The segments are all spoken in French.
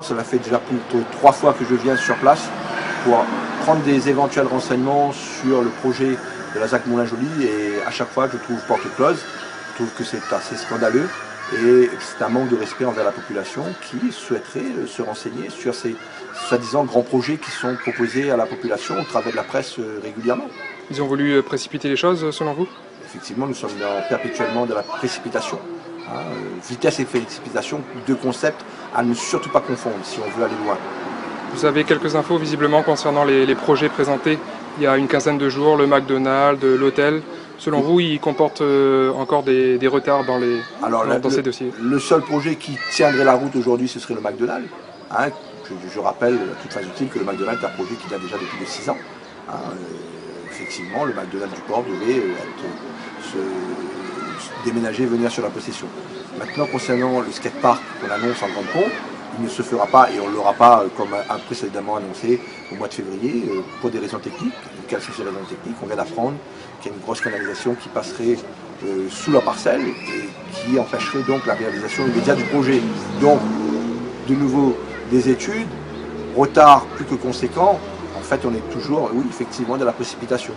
Cela fait déjà plutôt 3 fois que je viens sur place pour prendre des éventuels renseignements sur le projet de la ZAC Moulin-Joly et à chaque fois je trouve porte close. Je trouve que c'est assez scandaleux et c'est un manque de respect envers la population qui souhaiterait se renseigner sur ces soi-disant grands projets qui sont proposés à la population au travers de la presse régulièrement. Ils ont voulu précipiter les choses selon vous? Effectivement, nous sommes perpétuellement dans la précipitation. Vitesse et précipitation, deux concepts à ne surtout pas confondre si on veut aller loin. Vous avez quelques infos visiblement concernant les projets présentés il y a une quinzaine de jours, le McDonald's, l'hôtel. Selon vous, ils comportent encore des retards dans ces dossiers? Le seul projet qui tiendrait la route aujourd'hui, ce serait le McDonald's. Je rappelle à toute fin utile que le McDonald's est un projet qui date déjà depuis 6 ans. Effectivement, le McDonald's du port devait se déménager, venir sur la possession. Maintenant, concernant le skatepark qu'on annonce en grande pompe, il ne se fera pas et on ne l'aura pas comme précédemment annoncé au mois de février pour des raisons techniques. Quelles sont ces raisons techniques? On vient d'apprendre qu'il y a une grosse canalisation qui passerait sous la parcelle et qui empêcherait donc la réalisation immédiate du projet. Donc, de nouveau, des études, retard plus que conséquent. En fait, on est toujours, oui, effectivement, dans la précipitation.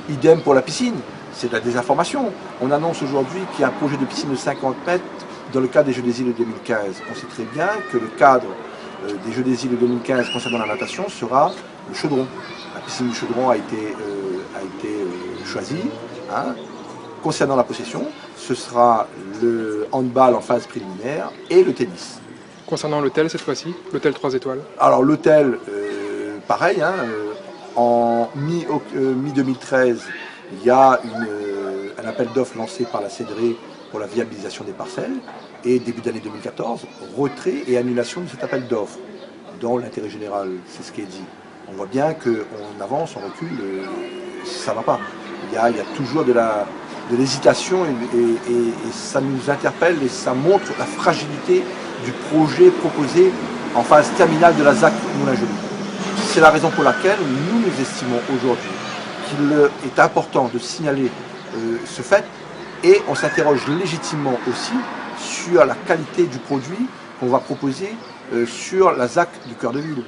Idem pour la piscine. C'est de la désinformation. On annonce aujourd'hui qu'il y a un projet de piscine de 50 mètres dans le cadre des Jeux des îles de 2015. On sait très bien que le cadre des Jeux des îles de 2015 concernant la natation sera le chaudron. La piscine du chaudron a été choisie. Concernant la possession, ce sera le handball en phase préliminaire et le tennis. Concernant l'hôtel cette fois-ci, l'hôtel 3 étoiles? Alors l'hôtel, pareil, en mi-2013, il y a un appel d'offres lancé par la CEDRE pour la viabilisation des parcelles et début d'année 2014, retrait et annulation de cet appel d'offres dont l'intérêt général, c'est ce qui est dit. On voit bien qu'on avance, on recule, ça ne va pas. Il y a toujours de l'hésitation et ça nous interpelle et ça montre la fragilité du projet proposé en phase terminale de la ZAC Moulin-Joly. C'est la raison pour laquelle nous estimons aujourd'hui qu'il est important de signaler ce fait et on s'interroge légitimement aussi sur la qualité du produit qu'on va proposer sur la ZAC du cœur de ville.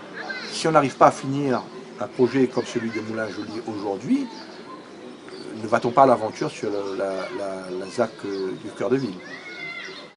Si on n'arrive pas à finir un projet comme celui de Moulin-Joly aujourd'hui, ne va-t-on pas à l'aventure sur la ZAC du cœur de ville?